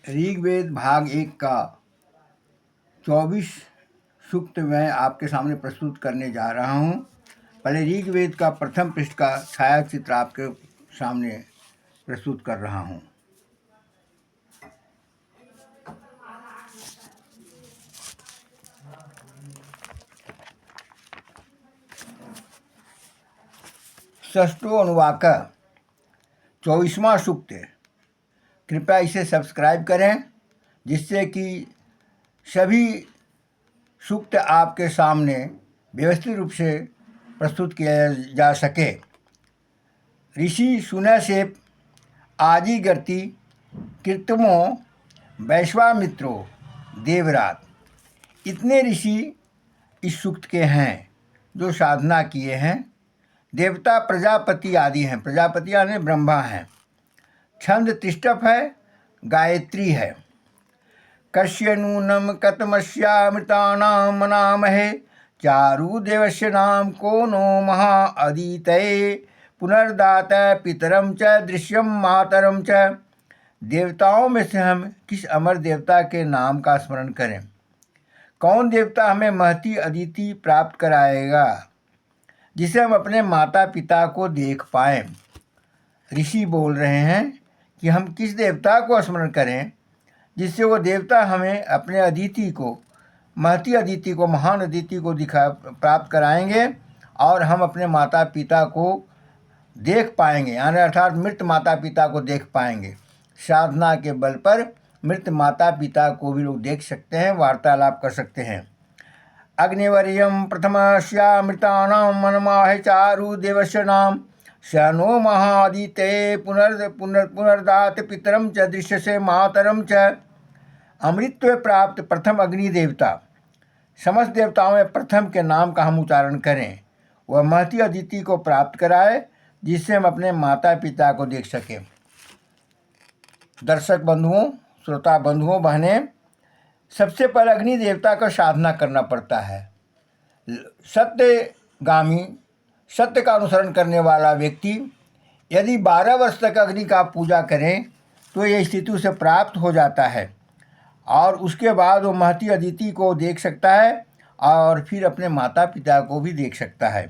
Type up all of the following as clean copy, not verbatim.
ऋग्वेद भाग 1 का 24 सूक्त मैं आपके सामने प्रस्तुत करने जा रहा हूँ। पहले ऋग्वेद का प्रथम पृष्ठ का छायाचित्र आपके सामने प्रस्तुत कर रहा हूँ। षष्ठो अनुवाक 24वां सूक्त। कृपया इसे सब्सक्राइब करें जिससे कि सभी सूक्त आपके सामने व्यवस्थित रूप से प्रस्तुत किया जा सके। ऋषि सुनैसेप आदिगर्ति कीर्तमो वैश्वामित्रो देवरात, इतने ऋषि इस सूक्त के हैं जो साधना किए हैं। देवता प्रजापति आदि हैं, प्रजापति यानी ब्रह्मा हैं। छंद तिष्ठप है, गायत्री है। कस्य नूनम कतमस्यामृतानां मनामहे चारुदेवस्य नाम को नो महा अदितये पुनर्दात पितरम च दृश्यम मातरम च। देवताओं में से हम किस अमर देवता के नाम का स्मरण करें? कौन देवता हमें महती अदिति प्राप्त कराएगा जिसे हम अपने माता पिता को देख पाएं? ऋषि बोल रहे हैं कि हम किस देवता को स्मरण करें जिससे वो देवता हमें अपने अदिति को, महती अदिति को, महान अदिति को प्राप्त कराएंगे और हम अपने माता पिता को देख पाएंगे, यानी अर्थात मृत माता पिता को देख पाएंगे। साधना के बल पर मृत माता पिता को भी लोग देख सकते हैं, वार्तालाप कर सकते हैं। अग्निवर्यम प्रथमस्यामृतानां मनमाह चारु देवस्य नाम स नो महादिते पुनर्दात पितरम च दृश्यसे मातरम च। अमृतत्व प्राप्त प्रथम अग्नि देवता, समस्त देवताओं में प्रथम के नाम का हम उच्चारण करें। वह महती अदिति को प्राप्त कराए जिससे हम अपने माता पिता को देख सकें। दर्शक बंधुओं, श्रोता बंधुओं, बहनें, सबसे पहले अग्नि देवता का साधना करना पड़ता है। सत्यगामी, सत्य का अनुसरण करने वाला व्यक्ति यदि 12 वर्ष तक अग्नि का पूजा करें तो यह स्थिति उसे प्राप्त हो जाता है और उसके बाद वो महती अदिति को देख सकता है और फिर अपने माता पिता को भी देख सकता है।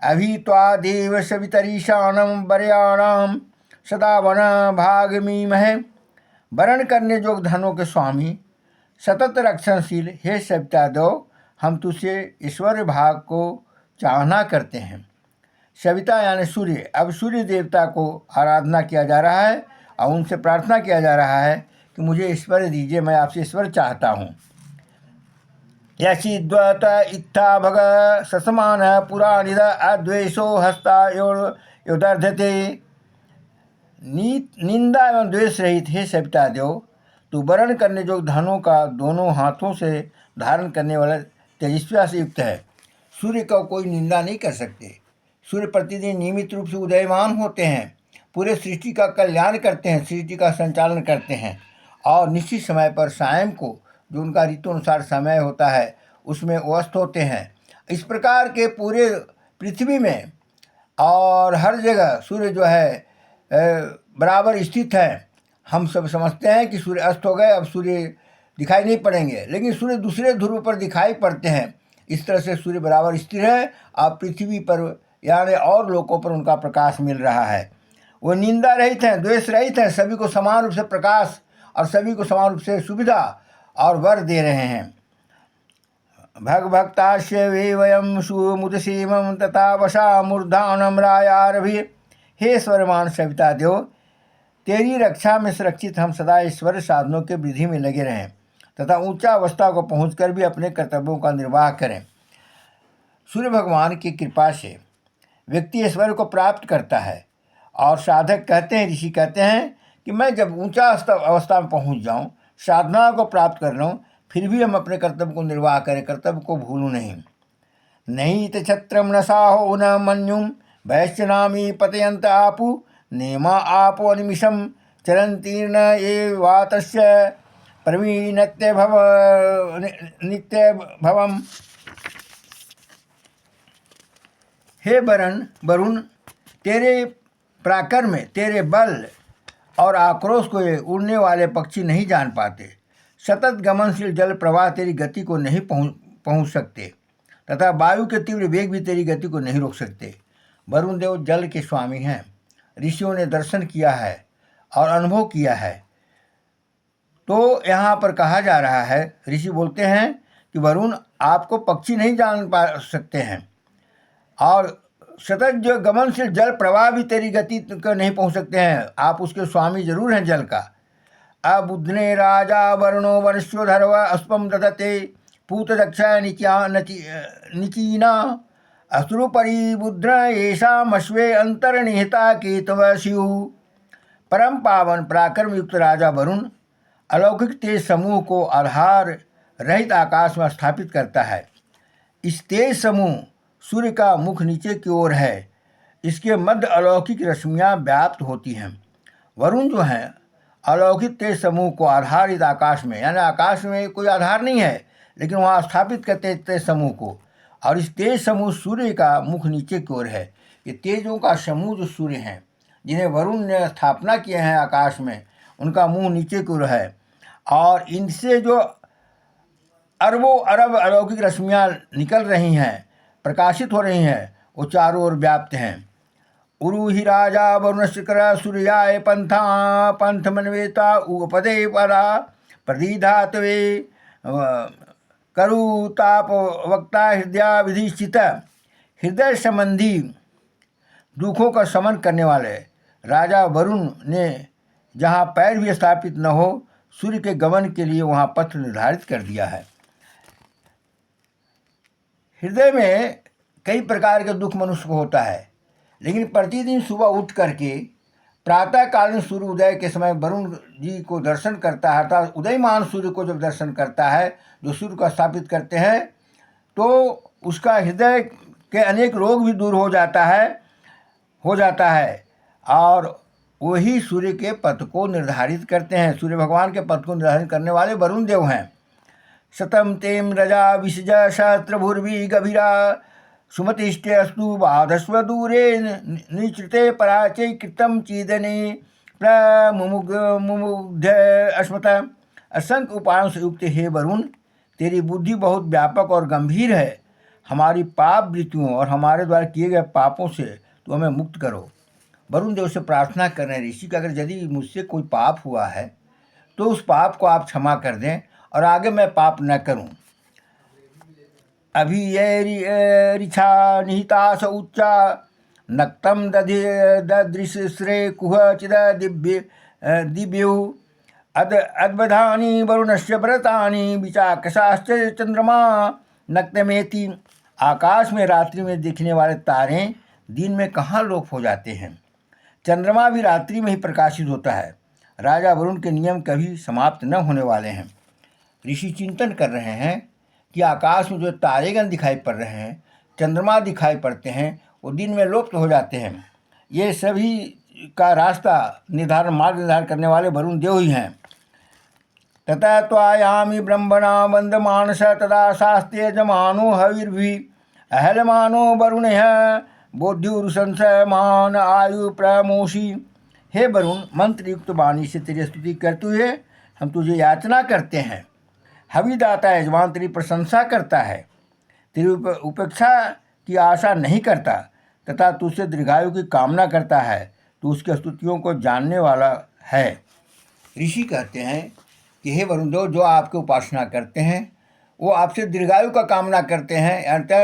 अभी त्वादेव सवितरीशानम वर्याणाम सदा वन भागमीमहे। वरण करने जोग धनों के स्वामी, सतत रक्षणशील, हे सविता दो, हम तुझसे ईश्वर भाग को चाहना करते हैं। सविता यानी सूर्य। अब सूर्य देवता को आराधना किया जा रहा है और उनसे प्रार्थना किया जा रहा है कि मुझे ईश्वर दीजिए, मैं आपसे ईश्वर चाहता हूँ। यशिद्वत इत्था भग ससमान पुराणिद अद्वेषो हस्ता योदर्धते। निंदा एवं द्वेष रहित हे सविता देव, तू वरण करने जो धनों का दोनों हाथों से धारण करने वाला तेजस्वी से युक्त है। सूर्य का कोई निंदा नहीं कर सकते। सूर्य प्रतिदिन नियमित रूप से उदयमान होते हैं, पूरे सृष्टि का कल्याण करते हैं, सृष्टि का संचालन करते हैं और निश्चित समय पर सायं को, जो उनका ऋतु अनुसार समय होता है, उसमें वो अस्त होते हैं। इस प्रकार के पूरे पृथ्वी में और हर जगह सूर्य जो है बराबर स्थित है। हम सब समझते हैं कि सूर्य अस्त हो गए, अब सूर्य दिखाई नहीं पड़ेंगे, लेकिन सूर्य दूसरे ध्रुव पर दिखाई पड़ते हैं। इस तरह से सूर्य बराबर स्थिर है और पृथ्वी पर यानी और लोकों पर उनका प्रकाश मिल रहा है। वो निंदा रहित हैं, द्वेष रहित हैं, सभी को समान रूप से प्रकाश और सभी को समान रूप से सुविधा और वर दे रहे हैं। भगभक्तास्य वे वयम सुमुदसीमं तथा वशा मूर्धानम रायारभि। हे स्वरमान सविता देव, तेरी रक्षा में सुरक्षित हम सदा ईश्वर साधनों के वृद्धि में लगे रहें तथा ऊंचा अवस्था को पहुंचकर भी अपने कर्तव्यों का निर्वाह करें। सूर्य भगवान की कृपा से व्यक्ति ईश्वर को प्राप्त करता है और साधक कहते हैं, ऋषि कहते हैं कि मैं जब ऊंचा अवस्था में पहुंच जाऊं, साधना को प्राप्त कर लूँ, फिर भी हम अपने कर्तव्य को निर्वाह करें, कर्तव्य को भूलूं नहीं। नहीं त छत्रम न साहो न मन्युम वैश्यनामी पतयंत आपु नेमा आपो अनिमिषम चरंतीर्ण ये वातस्य प्रवीणत्य भव नित्य भवम। हे वरुण, तेरे पराक्रम में, तेरे बल और आक्रोश को ये उड़ने वाले पक्षी नहीं जान पाते। सतत गमनशील जल प्रवाह तेरी गति को नहीं पहुँच सकते तथा वायु के तीव्र वेग भी तेरी गति को नहीं रोक सकते। वरुण देव जल के स्वामी हैं। ऋषियों ने दर्शन किया है और अनुभव किया है। तो यहाँ पर कहा जा रहा है, ऋषि बोलते हैं कि वरुण आपको पक्षी नहीं जान पा सकते हैं और सतत जो गमनशील जल प्रवाह भी तेरी गति को नहीं पहुँच सकते हैं। आप उसके स्वामी जरूर हैं जल का। अबुध्ने राजा वरुणो वनश्वधर्व अस्पम ददते पूत दक्ष निचीना असुरुपरी बुद्ध येषामश्वे अंतर्निहिता केतव स्यु। परम पावन पराक्रम युक्त राजा वरुण अलौकिक तेज समूह को आधार रहित आकाश में स्थापित करता है। इस तेज समूह सूर्य का मुख नीचे की ओर है। इसके मध्य अलौकिक रश्मियाँ व्याप्त होती हैं। वरुण जो हैं अलौकिक तेज समूह को आधारित आकाश में, यानी आकाश में कोई आधार नहीं है लेकिन वहाँ स्थापित करते तेज समूह को। और इस तेज समूह सूर्य का मुख नीचे की ओर है। ये तेजों का समूह जो सूर्य हैं जिन्हें वरुण ने स्थापना किए हैं आकाश में, उनका मुंह नीचे की ओर है और इनसे जो अरबों अरब अलौकिक रश्मियाँ निकल रही हैं, प्रकाशित हो रही हैं, वो चारों ओर व्याप्त हैं। उरुहि राजा वरुणशिखर सूर्याय पंथा पंथ मनवेता उपदे परा प्रदीधातवे करुताप वक्ता हृदय विधिष्ठित। हृदय संबंधी दुखों का शमन करने वाले राजा वरुण ने जहाँ पैर भी स्थापित न हो, सूर्य के गमन के लिए वहाँ पथ निर्धारित कर दिया है। हृदय में कई प्रकार के दुख मनुष्य को होता है, लेकिन प्रतिदिन सुबह उठ करके प्रातःकालीन सूर्य उदय के समय वरुण जी को दर्शन करता है, अर्थात उदयमान सूर्य को जब दर्शन करता है, जो सूर्य को स्थापित करते हैं, तो उसका हृदय के अनेक रोग भी दूर हो जाता है और वही सूर्य के पथ को निर्धारित करते हैं। सूर्य भगवान के पथ को निर्धारित करने वाले वरुण देव हैं। शतम तेम रजा विषज सहस्रभुर्वी गभीरा सुमतिष्ठे अस्तु बाधस्व दूरे निश्चिते पराचय कृतम चीदने प्रमुग्ध अस्मत। असंख्य उपायों से युक्त हे वरुण, तेरी बुद्धि बहुत व्यापक और गंभीर है। हमारी पाप वृत्तियों और हमारे द्वारा किए गए पापों से तो हमें मुक्त करो। वरुण देव से प्रार्थना कर रहे हैं ऋषि कि अगर यदि मुझसे कोई पाप हुआ है तो उस पाप को आप क्षमा कर दें और आगे मैं पाप न करूं। अभी ये ऋछा निहिता स उच्चा नक्तम ददृश्रे कुह चिद दिव्यु अद्वधानी वरुणस्य व्रतानि विचाकशाश्च चंद्रमा नक्तमेति। आकाश में रात्रि में दिखने वाले तारे दिन में कहाँ लोप हो जाते हैं। चंद्रमा भी रात्रि में ही प्रकाशित होता है। राजा वरुण के नियम कभी समाप्त न होने वाले हैं। ऋषि चिंतन कर रहे हैं कि आकाश में जो तारेगण दिखाई पड़ रहे हैं, चंद्रमा दिखाई पड़ते हैं, वो दिन में लुप्त हो जाते हैं। ये सभी का रास्ता मार्ग निर्धारण करने वाले वरुण देव ही हैं। तथा त्वायामि ब्रह्मणा वंदमानस तदा शास्त्रे जमानो हविर्भि अहलमानो वरुणः बोध्युरुसंसमान आयु प्रमोषी। हे वरुण, मंत्र युक्त वाणी से तेरी स्तुति करते हुए हम तुझे याचना करते हैं। हविदाता यजमान तेरी प्रशंसा करता है, तेरी उपेक्षा की आशा नहीं करता तथा तुझसे दीर्घायु की कामना करता है। तू उसकी स्तुतियों को जानने वाला है। ऋषि कहते हैं कि हे वरुण देव, जो आपकी उपासना करते हैं वो आपसे दीर्घायु का कामना करते हैं,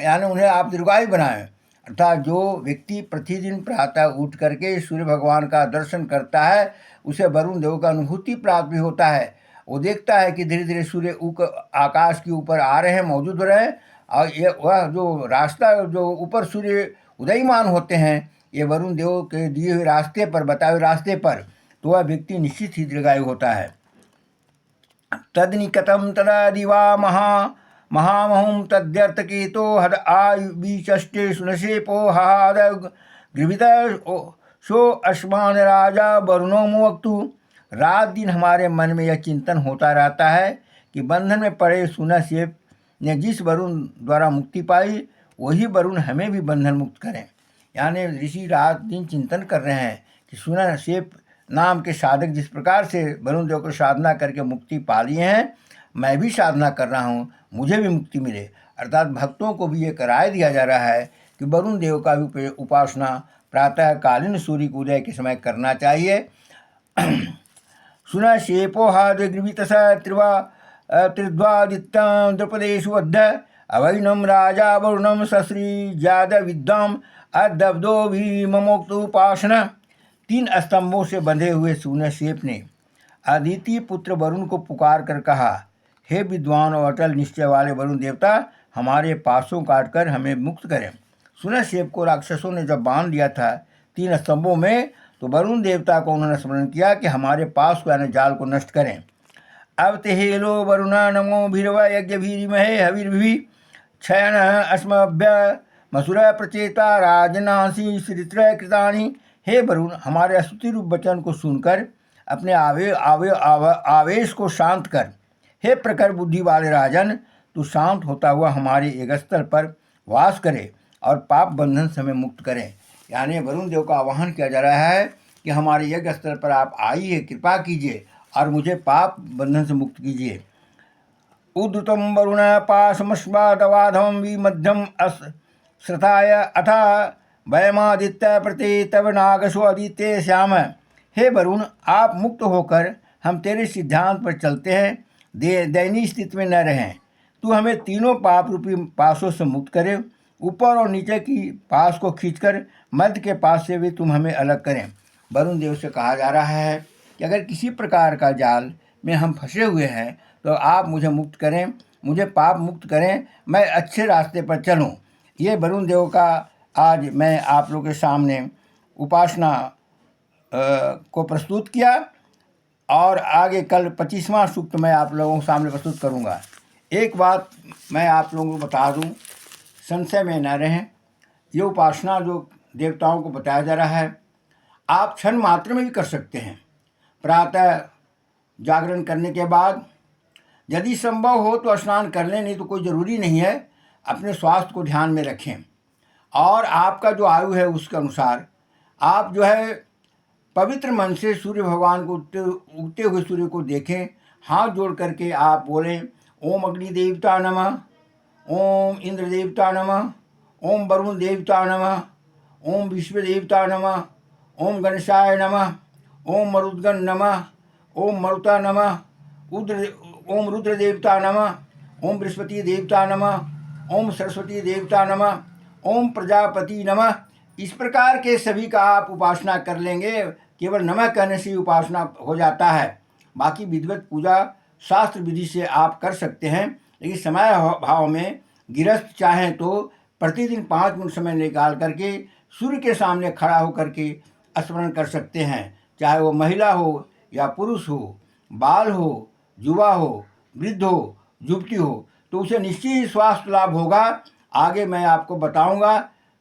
यानी उन्हें आप दीर्घायु बनाएं। अर्थात जो व्यक्ति प्रतिदिन प्रातः उठ करके सूर्य भगवान का दर्शन करता है, उसे वरुण देव का अनुभूति प्राप्त भी होता है। वो देखता है कि धीरे धीरे सूर्य आकाश के ऊपर आ रहे हैं, मौजूद हो रहे हैं, और ये वह जो रास्ता जो ऊपर सूर्य उदयमान होते हैं, ये वरुण देव के दिए हुए रास्ते पर, बताए हुए रास्ते पर, तो वह व्यक्ति निश्चित ही दीर्घायु होता है। तदनिकटम तदा दिवा महामहुम तद्यर्थकेतो हद आयुचष्टे सुनशेपो हाद गृभित सो अस्मान राजा वरुणो मुवक्तु। रात दिन हमारे मन में यह चिंतन होता रहता है कि बंधन में पड़े सुनशेप ने जिस वरुण द्वारा मुक्ति पाई, वही वरुण हमें भी बंधन मुक्त करें। यानी ऋषि रात दिन चिंतन कर रहे हैं कि सुनशेप नाम के साधक जिस प्रकार से वरुण देव को साधना करके मुक्ति पा लिए हैं, मैं भी साधना कर रहा हूँ, मुझे भी मुक्ति मिले। अर्थात भक्तों को भी ये करार दिया जा रहा है कि वरुण देव का भी उपासना प्रातःकालीन सूर्य के उदय के समय करना चाहिए। सुन शेपोहाद्रिवितस त्रिद्वादित्यं द्रुपदेषु अद्ध अवैनं राजा वरुणं सश्री जाद विद्वाम अदब्दो भी ममोक्तुपासना। 3 स्तंभों से बंधे हुए शून्यशेप ने अदिति पुत्र वरुण को पुकार कर कहा, हे विद्वान और अटल निश्चय वाले वरुण देवता, हमारे पासों काटकर हमें मुक्त करें। शून्यशेप को राक्षसों ने जब बांध दिया था 3 स्तंभों में, तो वरुण देवता को उन्होंने स्मरण किया कि हमारे पास को यानी जाल को नष्ट करें। अब ते हेलो वरुणा नमो भीरव यज्ञ भीरिमहे हविर्भि क्षयन अस्मभ्य मसुर प्रचेता राजनासी श्रित्र कृतानि। हे वरुण, हमारे स्तुति रूप वचन को सुनकर अपने आवेश को शांत कर। हे प्रखर बुद्धि वाले राजन, तू शांत होता हुआ हमारे एक स्थल पर वास करे और पाप बंधन से हमें मुक्त करें। यानी वरुण देव का आह्वान किया जा रहा है कि हमारे यज्ञ स्थल पर आप आइए, कृपा कीजिए और मुझे पाप बंधन से मुक्त कीजिए। उद्धतम वरुण पाशमस्वादवाधम विमध्यम श्रताय अथा वयमादित्य प्रति तब नागसो आदित्य श्याम। हे वरुण, आप मुक्त होकर हम तेरे सिद्धांत पर चलते हैं, दयनीय स्थिति में न रहें। तू हमें तीनों पाप रूपी पासों से मुक्त करे। ऊपर और नीचे की पास को खींचकर मध्य के पास से भी तुम हमें अलग करें। वरुण देव से कहा जा रहा है कि अगर किसी प्रकार का जाल में हम फंसे हुए हैं तो आप मुझे मुक्त करें, मुझे पाप मुक्त करें, मैं अच्छे रास्ते पर चलूं। ये वरुण देव का आज मैं आप लोगों के सामने उपासना को प्रस्तुत किया और आगे कल 25वां सूक्त मैं आप लोगों के सामने प्रस्तुत करूंगा। एक बात मैं आप लोगों को बता दूं, संशय में न रहें। ये उपासना जो देवताओं को बताया जा रहा है, आप क्षण मात्र में भी कर सकते हैं। प्रातः जागरण करने के बाद यदि संभव हो तो स्नान कर लें, नहीं तो कोई ज़रूरी नहीं है। अपने स्वास्थ्य को ध्यान में रखें और आपका जो आयु है उसके अनुसार आप जो है पवित्र मन से सूर्य भगवान को उगते हुए सूर्य को देखें। हाथ जोड़ करके आप बोलें, ओम अग्नि देवता नमः, ओम इंद्र देवता नमः, ओम वरुण देवता नमः, ओम विश्व देवता नमः, ओम गणेशाय नमः, ओम मरुद्गण नमः, ओम मरुता नमः, ओम रुद्र देवता नमः, ओम बृहस्पति देवता नमः, ओम सरस्वती देवता नमः, ओम प्रजापति नमः। इस प्रकार के सभी का आप उपासना कर लेंगे। केवल नमः कहने से उपासना हो जाता है। बाकी विधिवत पूजा शास्त्र विधि से आप कर सकते हैं, लेकिन समय भाव में गृहस्थ चाहें तो प्रतिदिन 5 मिनट समय निकाल करके सूर्य के सामने खड़ा होकर के स्मरण कर सकते हैं। चाहे वो महिला हो या पुरुष हो, बाल हो, युवा हो, वृद्ध हो, युवती हो, तो उसे निश्चित ही स्वास्थ्य लाभ होगा। आगे मैं आपको बताऊंगा।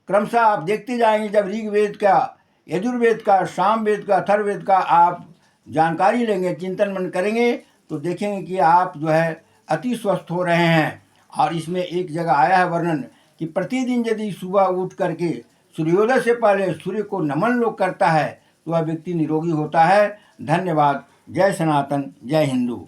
क्रमशः आप देखते जाएंगे, जब ऋग्वेद का, यजुर्वेद का, सामवेद का, अथर्ववेद का आप जानकारी लेंगे, चिंतन मन करेंगे, तो देखेंगे कि आप जो है अति स्वस्थ हो रहे हैं। और इसमें एक जगह आया है वर्णन कि प्रतिदिन यदि सुबह उठ करके सूर्योदय से पहले सूर्य को नमन लोग करता है तो वह व्यक्ति निरोगी होता है। धन्यवाद। जय सनातन, जय हिंदू।